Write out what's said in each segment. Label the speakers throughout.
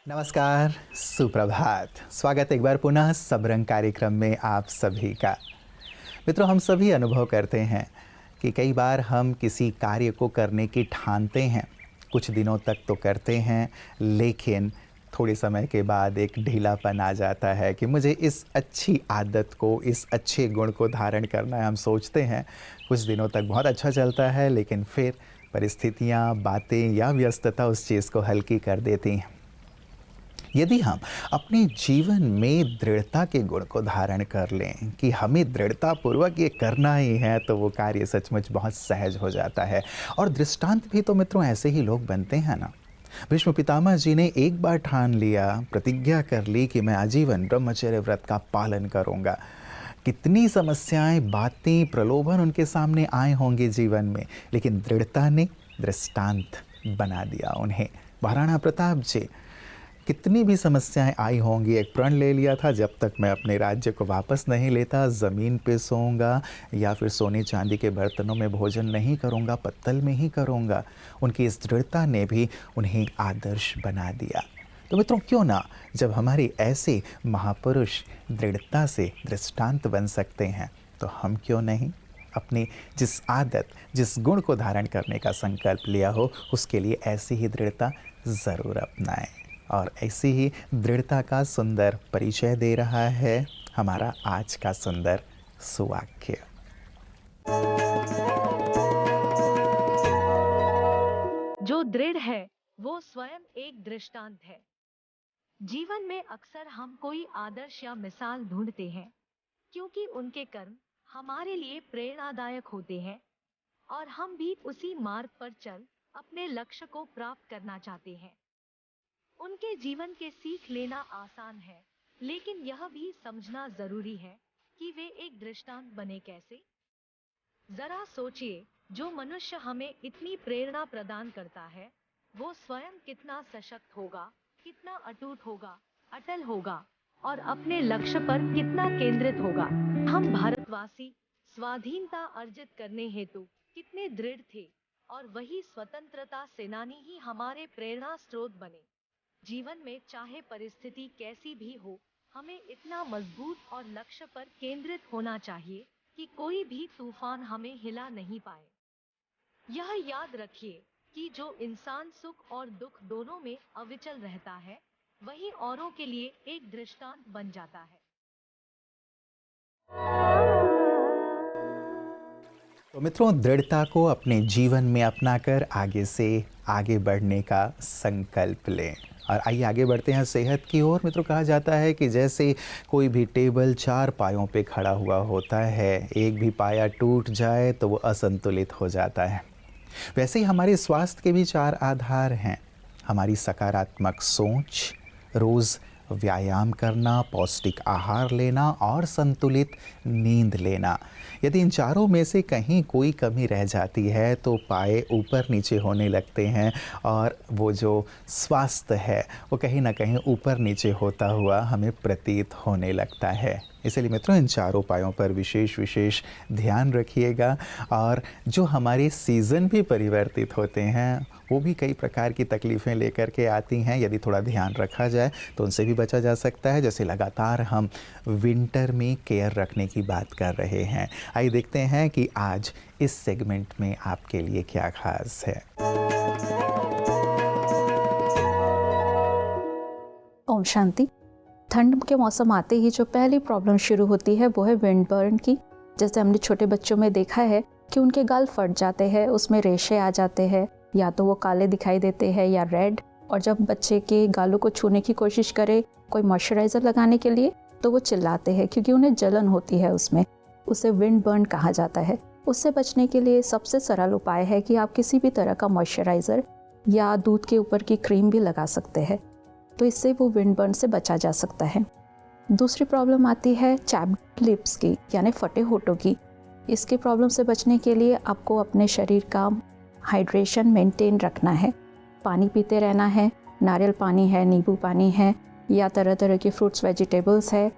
Speaker 1: नमस्कार, सुप्रभात। स्वागत एक बार पुनः सबरंग कार्यक्रम में आप सभी का। मित्रों, हम सभी अनुभव करते हैं कि कई बार हम किसी कार्य को करने की ठानते हैं, कुछ दिनों तक तो करते हैं, लेकिन थोड़े समय के बाद एक ढीलापन आ जाता है कि मुझे इस अच्छी आदत को, इस अच्छे गुण को धारण करना है। हम सोचते हैं, कुछ दिनों तक बहुत अच्छा चलता है, लेकिन फिर परिस्थितियाँ, बातें या व्यस्तता उस चीज़ को हल्की कर देती हैं। यदि हम अपने जीवन में दृढ़ता के गुण को धारण कर लें कि हमें दृढ़तापूर्वक ये करना ही है, तो वो कार्य सचमुच बहुत सहज हो जाता है। और दृष्टांत भी तो मित्रों ऐसे ही लोग बनते हैं ना। भीष्म पितामह जी ने एक बार ठान लिया, प्रतिज्ञा कर ली कि मैं आजीवन ब्रह्मचर्य व्रत का पालन करूंगा। कितनी समस्याएं, बातें, प्रलोभन उनके सामने आए होंगे जीवन में, लेकिन दृढ़ता ने दृष्टांत बना दिया उन्हें। महाराणा प्रताप जी, कितनी भी समस्याएं आई होंगी, एक प्रण ले लिया था, जब तक मैं अपने राज्य को वापस नहीं लेता, ज़मीन पे सोऊंगा या फिर सोने चांदी के बर्तनों में भोजन नहीं करूंगा, पत्तल में ही करूंगा। उनकी इस दृढ़ता ने भी उन्हें आदर्श बना दिया। तो मित्रों, क्यों ना, जब हमारे ऐसे महापुरुष दृढ़ता से दृष्टांत बन सकते हैं, तो हम क्यों नहीं अपनी जिस आदत, जिस गुण को धारण करने का संकल्प लिया हो, उसके लिए ऐसी ही दृढ़ता ज़रूर अपनाएं। और ऐसी ही दृढ़ता का सुंदर परिचय दे रहा है हमारा आज का सुंदर सुवाक्य।
Speaker 2: जो दृढ़ है वो स्वयं एक दृष्टांत है। जीवन में अक्सर हम कोई आदर्श या मिसाल ढूंढते हैं, क्योंकि उनके कर्म हमारे लिए प्रेरणादायक होते हैं और हम भी उसी मार्ग पर चल अपने लक्ष्य को प्राप्त करना चाहते हैं। उनके जीवन के सीख लेना आसान है, लेकिन यह भी समझना जरूरी है कि वे एक दृष्टांत बने कैसे। जरा सोचिए, जो मनुष्य हमें इतनी प्रेरणा प्रदान करता है, वो स्वयं कितना सशक्त होगा, कितना अटूट होगा, अटल होगा और अपने लक्ष्य पर कितना केंद्रित होगा। हम भारतवासी स्वाधीनता अर्जित करने हेतु कितने दृढ़ थे और वही स्वतंत्रता सेनानी ही हमारे प्रेरणा स्रोत बने। जीवन में चाहे परिस्थिति कैसी भी हो, हमें इतना मजबूत और लक्ष्य पर केंद्रित होना चाहिए कि कोई भी तूफान हमें हिला नहीं पाए। यह याद रखिए कि जो इंसान सुख और दुख दोनों में अविचल रहता है, वही औरों के लिए एक दृष्टांत बन जाता है।
Speaker 1: तो मित्रों, दृढ़ता को अपने जीवन में अपनाकर आगे से आगे बढ़ने का संकल्प लें। और आइए आगे बढ़ते हैं सेहत की ओर। मित्रों, कहा जाता है कि जैसे कोई भी टेबल 4 पायों पे खड़ा हुआ होता है, एक भी पाया टूट जाए तो वो असंतुलित हो जाता है। वैसे ही हमारे स्वास्थ्य के भी 4 आधार हैं। हमारी सकारात्मक सोच, रोज़ व्यायाम करना, पौष्टिक आहार लेना और संतुलित नींद लेना। यदि इन चारों में से कहीं कोई कमी रह जाती है, तो पाए ऊपर नीचे होने लगते हैं और वो जो स्वास्थ्य है वो कहीं ना कहीं ऊपर नीचे होता हुआ हमें प्रतीत होने लगता है। इसलिए मित्रों, इन चारों उपायों पर विशेष ध्यान रखिएगा। और जो हमारे सीज़न भी परिवर्तित होते हैं, वो भी कई प्रकार की तकलीफ़ें लेकर के आती हैं। यदि थोड़ा ध्यान रखा जाए तो उनसे भी बचा जा सकता है। जैसे लगातार हम विंटर में केयर रखने की बात कर रहे हैं। आइए देखते हैं कि आज इस सेगमेंट में आपके लिए क्या खास है।
Speaker 3: ओम शांति। ठंड के मौसम आते ही जो पहली प्रॉब्लम शुरू होती है वो है विंड बर्न की। जैसे हमने छोटे बच्चों में देखा है कि उनके गाल फट जाते हैं, उसमें रेशे आ जाते हैं, या तो वो काले दिखाई देते हैं या रेड। और जब बच्चे के गालों को छूने की कोशिश करे कोई मॉइस्चराइज़र लगाने के लिए, तो वो चिल्लाते हैं क्योंकि उन्हें जलन होती है उसमें। उसे विंड बर्न कहा जाता है। उससे बचने के लिए सबसे सरल उपाय है कि आप किसी भी तरह का मॉइस्चराइज़र या दूध के ऊपर की क्रीम भी लगा सकते हैं, तो इससे वो विंड बर्न से बचा जा सकता है। दूसरी प्रॉब्लम आती है चैप्ड लिप्स की, यानी फटे होठों की। इसकी प्रॉब्लम से बचने के लिए आपको अपने शरीर का हाइड्रेशन मेंटेन रखना है। पानी पीते रहना है, नारियल पानी है, नींबू पानी है या तरह तरह के फ्रूट्स वेजिटेबल्स है,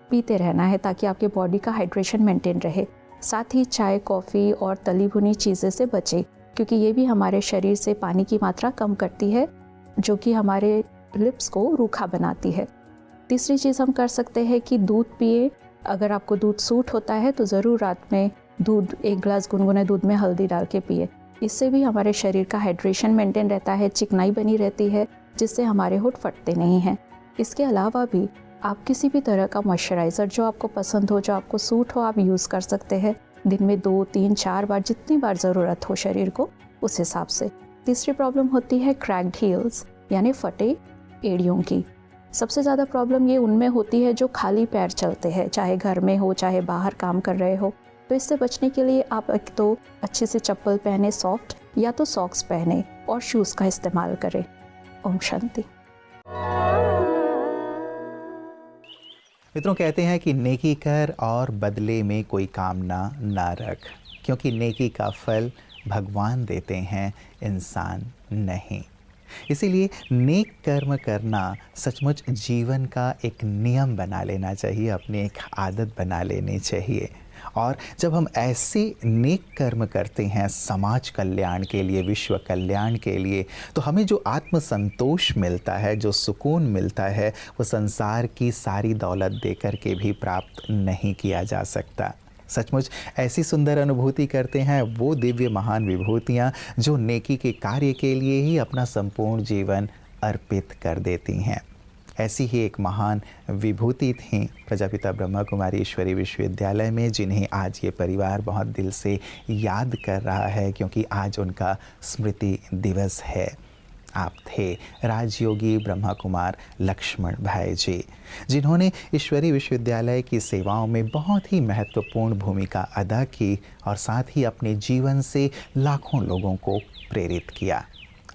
Speaker 3: पीते रहना है ताकि आपके बॉडी का हाइड्रेशन मेंटेन रहे। साथ ही चाय, कॉफ़ी और तली भुनी चीज़ें से बचें, क्योंकि ये भी हमारे शरीर से पानी की मात्रा कम करती है, जो कि हमारे लिप्स को रूखा बनाती है। तीसरी चीज़ हम कर सकते हैं कि दूध पिए। अगर आपको दूध सूट होता है तो ज़रूर रात में दूध 1 गिलास गुनगुने दूध में हल्दी डाल के पिए। इससे भी हमारे शरीर का हाइड्रेशन मेंटेन रहता है, चिकनाई बनी रहती है, जिससे हमारे होंठ फटते नहीं हैं। इसके अलावा भी आप किसी भी तरह का मॉइस्चराइज़र जो आपको पसंद हो, जो आपको सूट हो, आप यूज़ कर सकते हैं दिन में 2, 3, 4 बार, जितनी बार ज़रूरत हो शरीर को उस हिसाब से। तीसरी प्रॉब्लम होती है क्रैक्ड हील्स यानी फटे एड़ियों की। सबसे ज़्यादा प्रॉब्लम ये उनमें होती है जो खाली पैर चलते हैं, चाहे घर में हो चाहे बाहर काम कर रहे हो। तो इससे बचने के लिए आप एक तो अच्छे से चप्पल पहने सॉफ्ट, या तो सॉक्स पहने और शूज़ का इस्तेमाल करें। ओम शांति।
Speaker 1: मित्रों, कहते हैं कि नेकी कर और बदले में कोई कामना ना रख, क्योंकि नेकी का फल भगवान देते हैं, इंसान नहीं। इसीलिए नेक कर्म करना सचमुच जीवन का एक नियम बना लेना चाहिए, अपनी एक आदत बना लेनी चाहिए। और जब हम ऐसे नेक कर्म करते हैं समाज कल्याण के लिए, विश्व कल्याण के लिए, तो हमें जो आत्मसंतोष मिलता है, जो सुकून मिलता है, वो संसार की सारी दौलत देकर के भी प्राप्त नहीं किया जा सकता। सचमुच ऐसी सुंदर अनुभूति करते हैं वो दिव्य महान विभूतियाँ जो नेकी के कार्य के लिए ही अपना संपूर्ण जीवन अर्पित कर देती हैं। ऐसी ही एक महान विभूति थी प्रजापिता ब्रह्मा कुमारी ईश्वरी विश्वविद्यालय में, जिन्हें आज ये परिवार बहुत दिल से याद कर रहा है, क्योंकि आज उनका स्मृति दिवस है। आप थे राजयोगी ब्रह्मा कुमार लक्ष्मण भाई जी, जिन्होंने ईश्वरी विश्वविद्यालय की सेवाओं में बहुत ही महत्वपूर्ण भूमिका अदा की और साथ ही अपने जीवन से लाखों लोगों को प्रेरित किया।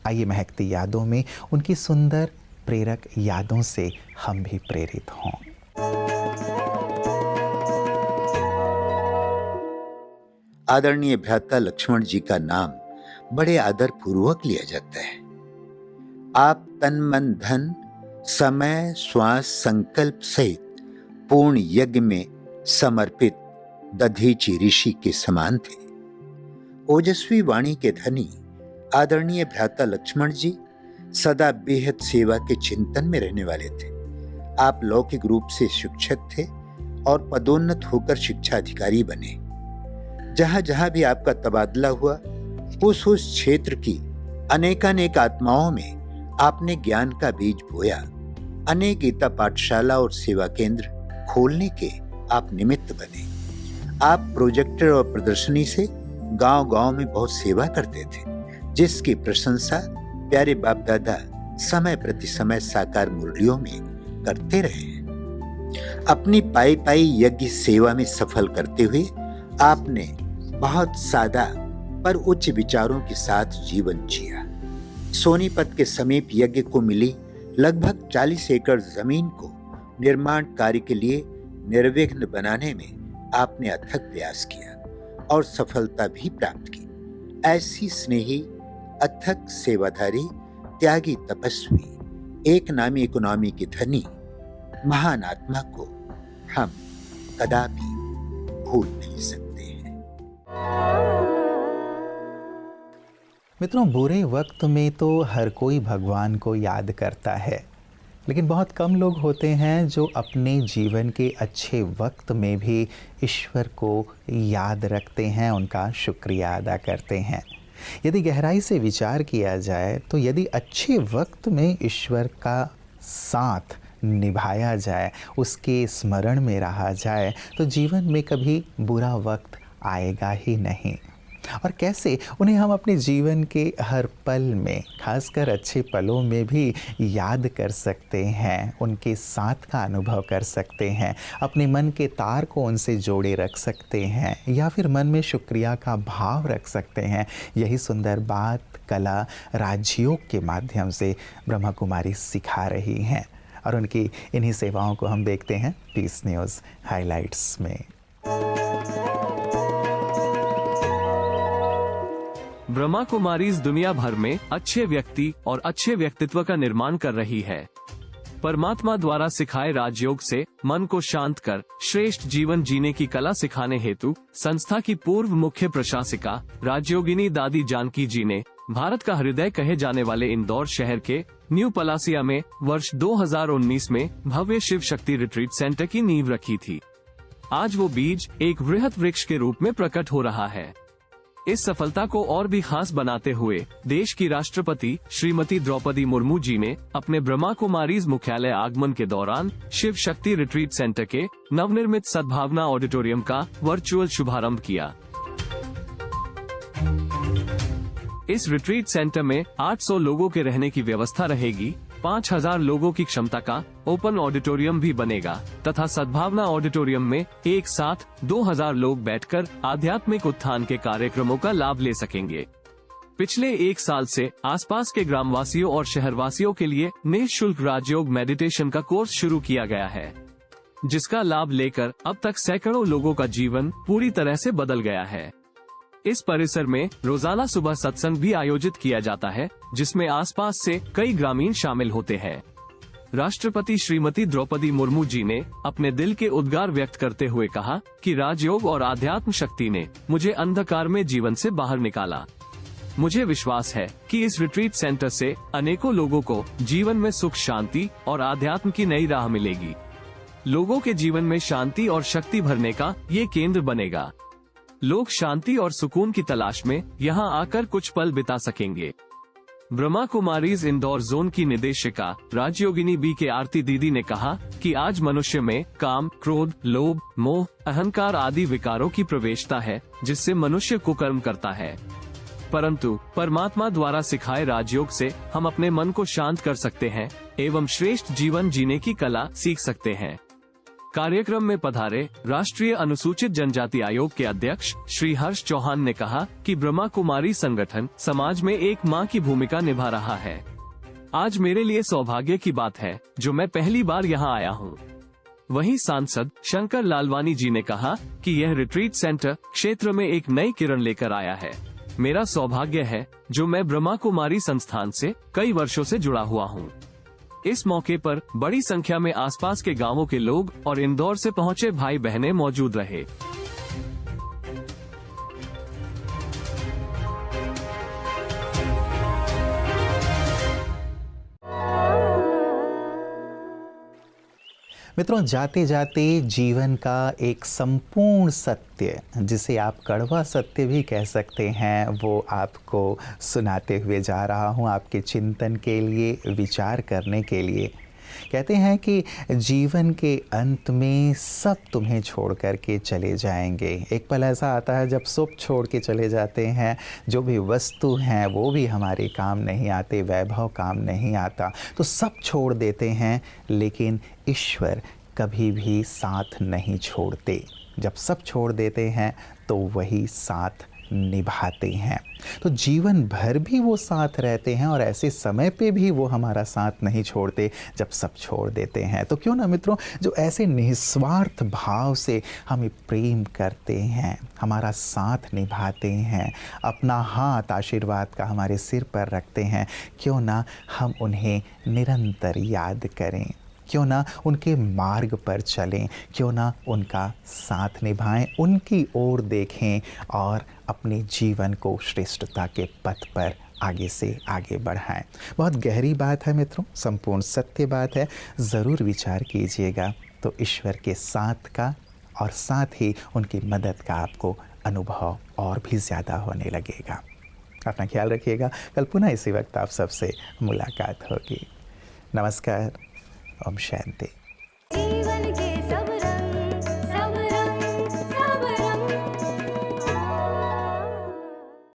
Speaker 1: आइए महकती यादों में उनकी सुंदर प्रेरक यादों से हम भी प्रेरित हों।
Speaker 4: आदरणीय भ्राता लक्ष्मण जी का नाम बड़े आदर पूर्वक लिया जाता है। आप तन मन धन समय श्वास संकल्प सहित पूर्ण यज्ञ में समर्पित दधीचि ऋषि के समान थे। ओजस्वी वाणी के धनी आदरणीय भ्राता लक्ष्मण जी सदा बेहद सेवा के चिंतन में रहने वाले थे। आप लौकिक रूप से शिक्षक थे और पदोन्नत होकर शिक्षा अधिकारी बने। जहां जहां भी आपका तबादला हुआ, उस क्षेत्र की अनेकानेक आत्माओं में आपने ज्ञान का बीज बोया। अनेक गीता पाठशाला और सेवा केंद्र खोलने के आप निमित्त बने। आप प्रोजेक्टर और प्रदर्शनी से गांव-गांव में बहुत सेवा करते थे, जिसकी प्रशंसा प्यारे बाप दादा समय प्रति समय साकार मुरलियों में करते रहे हैं। अपनी पाई पाई यज्ञ सेवा में सफल करते हुए आपने बहुत सादा पर उच्च विचारों के साथ जीवन जिया। सोनीपत के समीप यज्ञ को मिली लगभग 40 एकड़ जमीन को निर्माण कार्य के लिए निर्विघ्न बनाने में आपने अथक प्रयास किया और सफलता भी प्राप्त की। ऐसी स्नेही, अथक सेवाधारी, त्यागी, तपस्वी, एक नामी इकोनॉमी के धनी महान आत्मा को हम कदापि भूल नहीं सकते हैं।
Speaker 1: मित्रों, बुरे वक्त में तो हर कोई भगवान को याद करता है, लेकिन बहुत कम लोग होते हैं जो अपने जीवन के अच्छे वक्त में भी ईश्वर को याद रखते हैं, उनका शुक्रिया अदा करते हैं। यदि गहराई से विचार किया जाए तो यदि अच्छे वक्त में ईश्वर का साथ निभाया जाए, उसके स्मरण में रहा जाए, तो जीवन में कभी बुरा वक्त आएगा ही नहीं। और कैसे उन्हें हम अपने जीवन के हर पल में, खासकर अच्छे पलों में भी याद कर सकते हैं, उनके साथ का अनुभव कर सकते हैं, अपने मन के तार को उनसे जोड़े रख सकते हैं, या फिर मन में शुक्रिया का भाव रख सकते हैं। यही सुंदर बात कला राजयोग के माध्यम से ब्रह्मा कुमारी सिखा रही हैं, और उनकी इन्हीं सेवाओं को हम देखते हैं पीस न्यूज़ हाइलाइट्स में।
Speaker 5: ब्रह्मा कुमारीज दुनिया भर में अच्छे व्यक्ति और अच्छे व्यक्तित्व का निर्माण कर रही है, परमात्मा द्वारा सिखाए राजयोग से मन को शांत कर श्रेष्ठ जीवन जीने की कला सिखाने हेतु संस्था की पूर्व मुख्य प्रशासिका राजयोगिनी दादी जानकी जी ने भारत का हृदय कहे जाने वाले इंदौर शहर के न्यू पलासिया में वर्ष 2019 में भव्य शिव शक्ति रिट्रीट सेंटर की नींव रखी थी। आज वो बीज एक वृहत वृक्ष के रूप में प्रकट हो रहा है। इस सफलता को और भी खास बनाते हुए देश की राष्ट्रपति श्रीमती द्रौपदी मुर्मू जी ने अपने ब्रह्मा कुमारीज मुख्यालय आगमन के दौरान शिव शक्ति रिट्रीट सेंटर के नवनिर्मित सद्भावना ऑडिटोरियम का वर्चुअल शुभारंभ किया। इस रिट्रीट सेंटर में 800 लोगों के रहने की व्यवस्था रहेगी। 5000 लोगों की क्षमता का ओपन ऑडिटोरियम भी बनेगा तथा सद्भावना ऑडिटोरियम में एक साथ 2000 लोग बैठकर आध्यात्मिक उत्थान के कार्यक्रमों का लाभ ले सकेंगे। पिछले एक साल से आसपास के ग्रामवासियों और शहरवासियों के लिए निःशुल्क राजयोग मेडिटेशन का कोर्स शुरू किया गया है, जिसका लाभ लेकर अब तक सैकड़ों लोगों का जीवन पूरी तरह से बदल गया है। इस परिसर में रोजाना सुबह सत्संग भी आयोजित किया जाता है, जिसमें आसपास से कई ग्रामीण शामिल होते हैं। राष्ट्रपति श्रीमती द्रौपदी मुर्मू जी ने अपने दिल के उद्गार व्यक्त करते हुए कहा कि राजयोग और आध्यात्म शक्ति ने मुझे अंधकार में जीवन से बाहर निकाला। मुझे विश्वास है कि इस रिट्रीट सेंटर से अनेकों लोगों को जीवन में सुख, शांति और आध्यात्म की नई राह मिलेगी। लोगों के जीवन में शांति और शक्ति भरने का ये केंद्र बनेगा। लोग शांति और सुकून की तलाश में यहाँ आकर कुछ पल बिता सकेंगे। ब्रह्मा कुमारीज इंदौर जोन की निदेशिका राजयोगिनी बी के आरती दीदी ने कहा कि आज मनुष्य में काम, क्रोध, लोभ, मोह, अहंकार आदि विकारों की प्रवेशता है, जिससे मनुष्य कुकर्म करता है। परंतु परमात्मा द्वारा सिखाए राजयोग से हम अपने मन को शांत कर सकते हैं एवं श्रेष्ठ जीवन जीने की कला सीख सकते हैं। कार्यक्रम में पधारे राष्ट्रीय अनुसूचित जनजाति आयोग के अध्यक्ष श्री हर्ष चौहान ने कहा कि ब्रह्मा कुमारी संगठन समाज में एक मां की भूमिका निभा रहा है। आज मेरे लिए सौभाग्य की बात है जो मैं पहली बार यहां आया हूं। वहीं सांसद शंकर लालवानी जी ने कहा कि यह रिट्रीट सेंटर क्षेत्र में एक नई किरण लेकर आया है। मेरा सौभाग्य है जो मैं ब्रह्मा कुमारी संस्थान से कई वर्षों से जुड़ा हुआ हूं। इस मौके पर बड़ी संख्या में आसपास के गांवों के लोग और इंदौर से पहुंचे भाई बहनें मौजूद रहे।
Speaker 1: मित्रों, जाते जाते जीवन का एक संपूर्ण सत्य, जिसे आप कड़वा सत्य भी कह सकते हैं, वो आपको सुनाते हुए जा रहा हूँ आपके चिंतन के लिए, विचार करने के लिए। कहते हैं कि जीवन के अंत में सब तुम्हें छोड़ कर के चले जाएंगे। एक पल ऐसा आता है जब सब छोड़ के चले जाते हैं, जो भी वस्तु हैं वो भी हमारे काम नहीं आते, वैभव काम नहीं आता, तो सब छोड़ देते हैं, लेकिन ईश्वर कभी भी साथ नहीं छोड़ते। जब सब छोड़ देते हैं तो वही साथ निभाते हैं। तो जीवन भर भी वो साथ रहते हैं और ऐसे समय पे भी वो हमारा साथ नहीं छोड़ते जब सब छोड़ देते हैं। तो क्यों ना मित्रों, जो ऐसे निस्वार्थ भाव से हमें प्रेम करते हैं, हमारा साथ निभाते हैं, अपना हाथ आशीर्वाद का हमारे सिर पर रखते हैं, क्यों ना हम उन्हें निरंतर याद करें, क्यों ना उनके मार्ग पर चलें, क्यों ना उनका साथ निभाएं, उनकी ओर देखें और अपने जीवन को श्रेष्ठता के पथ पर आगे से आगे बढ़ाएं। बहुत गहरी बात है मित्रों, संपूर्ण सत्य बात है, ज़रूर विचार कीजिएगा तो ईश्वर के साथ का और साथ ही उनकी मदद का आपको अनुभव और भी ज़्यादा होने लगेगा। अपना ख्याल रखिएगा। कल पुनः इसी वक्त आप सबसे मुलाकात होगी। नमस्कार। ओम शांति।